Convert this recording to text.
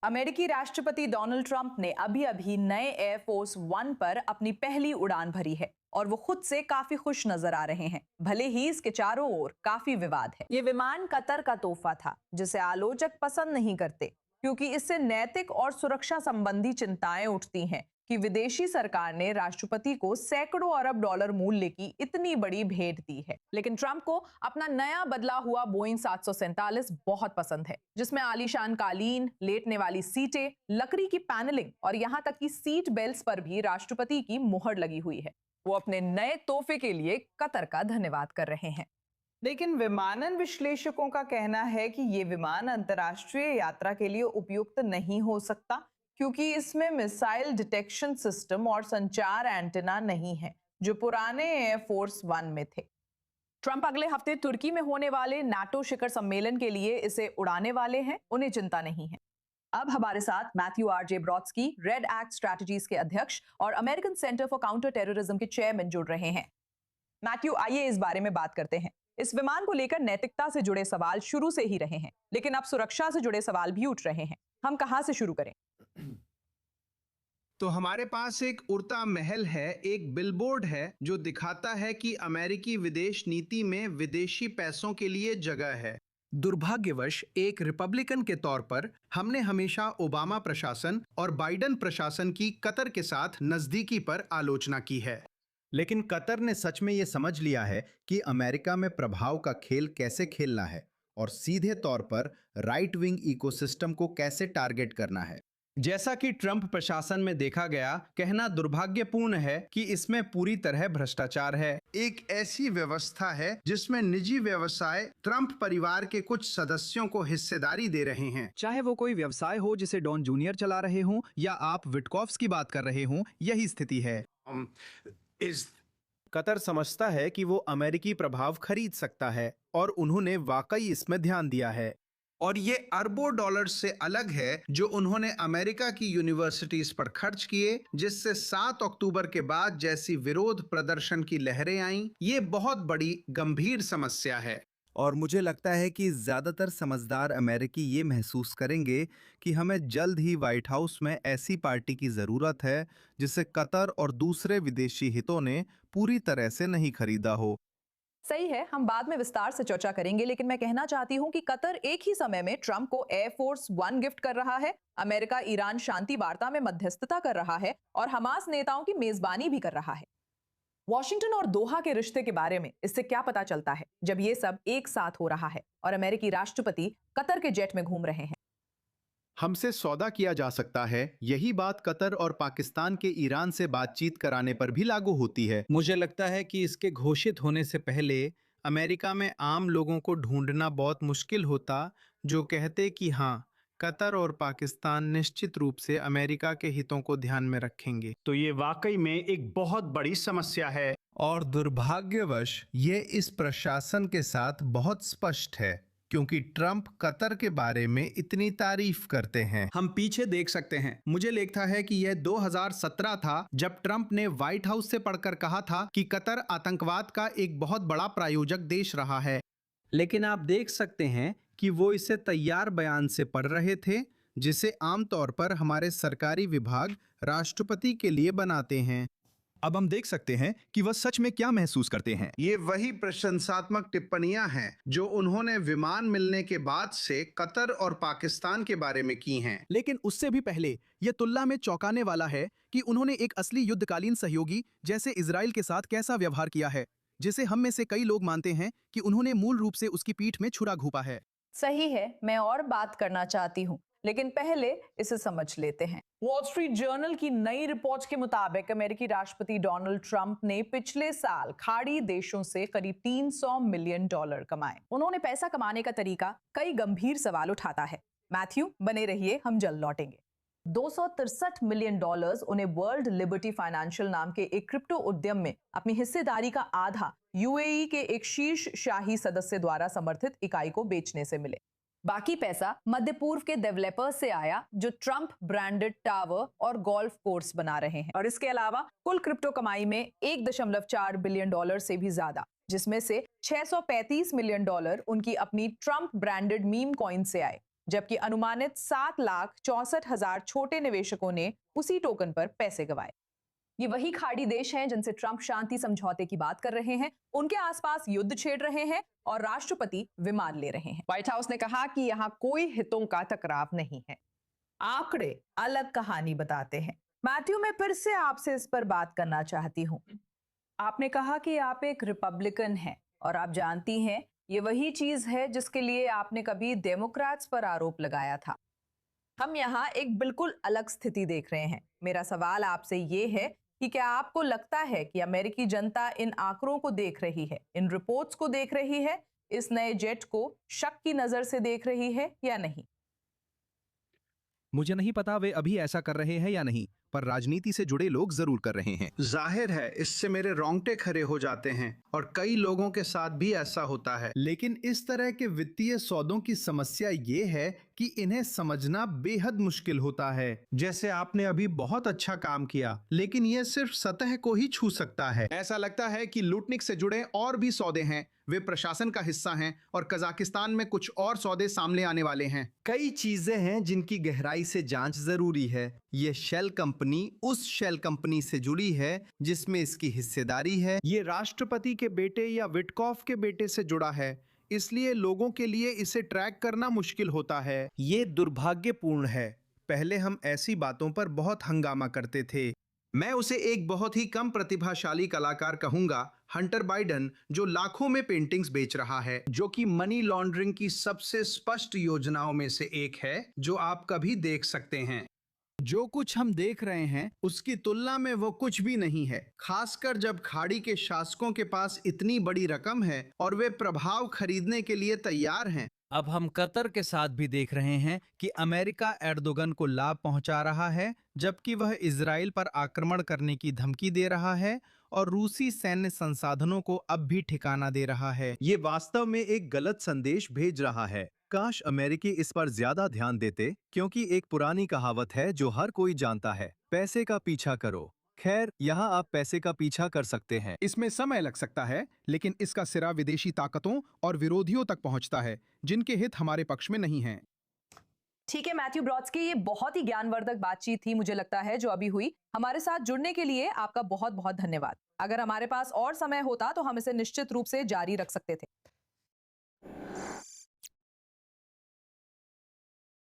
अमेरिकी राष्ट्रपति Donald Trump ने अभी अभी नए एयरफोर्स वन पर अपनी पहली उड़ान भरी है और वो खुद से काफी खुश नजर आ रहे हैं, भले ही इसके चारों ओर काफी विवाद है। ये विमान कतर का तोहफा था जिसे आलोचक पसंद नहीं करते क्योंकि इससे नैतिक और सुरक्षा संबंधी चिंताएं उठती हैं कि विदेशी सरकार ने राष्ट्रपति को सैकड़ों अरब डॉलर मूल्य की इतनी बड़ी भेंट दी है। लेकिन ट्रंप को अपना नया बदला हुआ बोइंग 747 बहुत पसंद है, जिसमें आलीशान कालीन, लेटने वाली सीटें, लकड़ी की पैनलिंग और यहाँ तक कि सीट बेल्ट्स पर भी राष्ट्रपति की मुहर लगी हुई है। वो अपने नए तोहफे के लिए कतर का धन्यवाद कर रहे हैं। लेकिन विमानन विश्लेषकों का कहना है कि ये विमान अंतर्राष्ट्रीय यात्रा के लिए उपयुक्त नहीं हो सकता क्योंकि इसमें मिसाइल डिटेक्शन सिस्टम और संचार एंटेना नहीं है जो पुराने एयरफोर्स वन में थे। ट्रंप अगले हफ्ते तुर्की में होने वाले नाटो शिखर सम्मेलन के लिए इसे उड़ाने वाले हैं, उन्हें चिंता नहीं है। अब हमारे साथ Matthew RJ. Brodsky, red act strategies के अध्यक्ष और American centre for counter terrorism के चेयरमैन जुड़ रहे हैं। मैथ्यू, आइए इस बारे में बात करते हैं। इस विमान को लेकर नैतिकता से जुड़े सवाल शुरू से ही रहे हैं, लेकिन अब सुरक्षा से जुड़े सवाल भी उठ रहे हैं। हम कहां से शुरू करें? तो हमारे पास एक उड़ता महल है, एक बिलबोर्ड है जो दिखाता है कि अमेरिकी विदेश नीति में विदेशी पैसों के लिए जगह है। दुर्भाग्यवश एक रिपब्लिकन के तौर पर हमने हमेशा ओबामा प्रशासन और बाइडेन प्रशासन की कतर के साथ नजदीकी पर आलोचना की है। लेकिन कतर ने सच में ये समझ लिया है कि अमेरिका में प्रभाव का खेल कैसे खेलना है और सीधे तौर पर राइट विंग इकोसिस्टम को कैसे टारगेट करना है। जैसा कि ट्रंप प्रशासन में देखा गया, कहना दुर्भाग्यपूर्ण है कि इसमें पूरी तरह भ्रष्टाचार है। एक ऐसी व्यवस्था है जिसमें निजी व्यवसाय ट्रंप परिवार के कुछ सदस्यों को हिस्सेदारी दे रहे हैं। चाहे वो कोई व्यवसाय हो जिसे डॉन जूनियर चला रहे हों या आप विटकॉफ्स की बात कर रहे हों, यही स्थिति है। कतर समझता है कि वो अमेरिकी प्रभाव खरीद सकता है और उन्होंने वाकई इसमें ध्यान दिया है। और ये अरबों डॉलर से अलग है जो उन्होंने अमेरिका की यूनिवर्सिटीज पर खर्च किए, जिससे 7 अक्टूबर के बाद जैसी विरोध प्रदर्शन की लहरें आईं। ये बहुत बड़ी गंभीर समस्या है और मुझे लगता है कि ज्यादातर समझदार अमेरिकी ये महसूस करेंगे कि हमें जल्द ही व्हाइट हाउस में ऐसी पार्टी की जरूरत है जिसे कतर और दूसरे विदेशी हितों ने पूरी तरह से नहीं खरीदा हो। सही है, हम बाद में विस्तार से चर्चा करेंगे, लेकिन मैं कहना चाहती हूं कि कतर एक ही समय में ट्रंप को एयरफोर्स वन गिफ्ट कर रहा है, अमेरिका ईरान शांति वार्ता में मध्यस्थता कर रहा है और हमास नेताओं की मेजबानी भी कर रहा है। वॉशिंगटन और दोहा के रिश्ते के बारे में इससे क्या पता चलता है जब ये सब एक साथ हो रहा है और अमेरिकी राष्ट्रपति कतर के जेट में घूम रहे हैं? हमसे सौदा किया जा सकता है, यही बात कतर और पाकिस्तान के ईरान से बातचीत कराने पर भी लागू होती है। मुझे लगता है कि इसके घोषित होने से पहले अमेरिका में आम लोगों को ढूंढना बहुत मुश्किल होता जो कहते कि हाँ, कतर और पाकिस्तान निश्चित रूप से अमेरिका के हितों को ध्यान में रखेंगे। तो ये वाकई में एक बहुत बड़ी समस्या है और दुर्भाग्यवश ये इस प्रशासन के साथ बहुत स्पष्ट है क्योंकि ट्रंप कतर के बारे में इतनी तारीफ करते हैं। हम पीछे देख सकते हैं। मुझे लगता है कि यह 2017 था जब ट्रंप ने व्हाइट हाउस से पढ़कर कहा था कि कतर आतंकवाद का एक बहुत बड़ा प्रायोजक देश रहा है। लेकिन आप देख सकते हैं कि वो इसे तैयार बयान से पढ़ रहे थे जिसे आमतौर पर हमारे सरकारी विभाग राष्ट्रपति के लिए बनाते हैं। अब हम देख सकते हैं कि वह सच में क्या महसूस करते हैं। ये वही प्रशंसात्मक टिप्पणियां हैं जो उन्होंने विमान मिलने के बाद से कतर और पाकिस्तान के बारे में की हैं। लेकिन उससे भी पहले यह तुलना में चौंकाने वाला है कि उन्होंने एक असली युद्धकालीन सहयोगी जैसे इजराइल के साथ कैसा व्यवहार किया है, जिसे हम में से कई लोग मानते हैं कि उन्होंने मूल रूप से उसकी पीठ में छुरा घोंपा है। सही है, मैं और बात करना चाहती हूँ, लेकिन पहले इसे समझ लेते हैं। वॉल स्ट्रीट जर्नल की नई रिपोर्ट के मुताबिक अमेरिकी राष्ट्रपति डोनाल्ड ट्रंप ने पिछले साल खाड़ी देशों से करीब $300 मिलियन कमाए। उन्होंने पैसा कमाने का तरीका कई गंभीर सवाल उठाता है। मैथ्यू, बने रहिए, हम जल्द लौटेंगे। $263 मिलियन उन्हें वर्ल्ड लिबर्टी फाइनेंशियल नाम के एक क्रिप्टो उद्यम में अपनी हिस्सेदारी का आधा यूएई के एक शीर्ष शाही सदस्य द्वारा समर्थित इकाई को बेचने से मिले। बाकी पैसा मध्य पूर्व के डेवलपर्स से आया जो ट्रंप ब्रांडेड टावर और गोल्फ कोर्स बना रहे हैं। और इसके अलावा कुल क्रिप्टो कमाई में $1.4 बिलियन से भी ज्यादा, जिसमें से $635 मिलियन उनकी अपनी ट्रंप ब्रांडेड मीम कॉइन से आए। जबकि अनुमानित 7,64,000 छोटे निवेशकों ने उसी टोकन पर पैसे गंवाए। ये वही खाड़ी देश हैं जिनसे ट्रंप शांति समझौते की बात कर रहे हैं, उनके आसपास युद्ध छेड़ रहे हैं और राष्ट्रपति विमान ले रहे हैं। व्हाइट हाउस ने कहा कि यहाँ कोई हितों का टकराव नहीं है। आंकड़े अलग कहानी बताते हैं। मैथ्यू, मैं फिर से आपसे इस पर बात करना चाहती हूँ। आपने कहा कि आप एक रिपब्लिकन हैं और आप जानती हैं ये वही चीज है जिसके लिए आपने कभी डेमोक्रेट्स पर आरोप लगाया था। हम यहाँ एक बिल्कुल अलग स्थिति देख रहे हैं। मेरा सवाल आपसे ये है कि क्या आपको लगता है कि अमेरिकी जनता इन आंकड़ों को देख रही है, इन रिपोर्ट्स को देख रही है, इस नए जेट को शक की नजर से देख रही है या नहीं? मुझे नहीं पता वे अभी ऐसा कर रहे हैं या नहीं, पर राजनीति से जुड़े लोग जरूर कर रहे हैं। जाहिर है इससे मेरे रोंगटे खड़े हो जाते हैं और कई लोगों के साथ भी ऐसा होता है। लेकिन इस तरह के वित्तीय सौदों की समस्या ये है कि इन्हें समझना बेहद मुश्किल होता है। जैसे आपने अभी बहुत अच्छा काम किया, लेकिन यह सिर्फ सतह को ही छू सकता है। ऐसा लगता है कि लूटनिक से जुड़े और भी सौदे हैं, वे प्रशासन का हिस्सा हैं और कजाकिस्तान में कुछ और सौदे सामने आने वाले हैं। कई चीजें हैं जिनकी गहराई से जांच जरूरी है। ये शेल कंपनी उस शेल कंपनी से जुड़ी है जिसमें इसकी हिस्सेदारी है। ये राष्ट्रपति के बेटे या विटकॉफ के बेटे से जुड़ा है, इसलिए लोगों के लिए इसे ट्रैक करना मुश्किल होता है। ये दुर्भाग्यपूर्ण है। पहले हम ऐसी बातों पर बहुत हंगामा करते थे। मैं उसे एक बहुत ही कम प्रतिभाशाली कलाकार कहूंगा, हंटर बाइडन, जो लाखों में पेंटिंग्स बेच रहा है, जो कि मनी लॉन्ड्रिंग की सबसे स्पष्ट योजनाओं में से एक है जो आप कभी देख सकते हैं। जो कुछ हम देख रहे हैं उसकी तुलना में वो कुछ भी नहीं है, खासकर जब खाड़ी के शासकों के पास इतनी बड़ी रकम है और वे प्रभाव खरीदने के लिए तैयार हैं। अब हम कतर के साथ भी देख रहे हैं कि अमेरिका एर्दोगन को लाभ पहुंचा रहा है, जबकि वह इजराइल पर आक्रमण करने की धमकी दे रहा है और रूसी सैन्य संसाधनों को अब भी ठिकाना दे रहा है। ये वास्तव में एक गलत संदेश भेज रहा है। काश अमेरिकी इस पर ज्यादा ध्यान देते, क्योंकि एक पुरानी कहावत है जो हर कोई जानता है, पैसे का पीछा करो। खैर, यहाँ आप पैसे का पीछा कर सकते हैं। इसमें समय लग सकता है, लेकिन इसका सिरा विदेशी ताकतों और विरोधियों तक पहुंचता है जिनके हित हमारे पक्ष में नहीं हैं। ठीक है मैथ्यू ब्रॉड्स्की, ये बहुत ही ज्ञानवर्धक बातचीत थी मुझे लगता है जो अभी हुई। हमारे साथ जुड़ने के लिए आपका बहुत बहुत धन्यवाद। अगर हमारे पास और समय होता तो हम इसे निश्चित रूप से जारी रख सकते थे।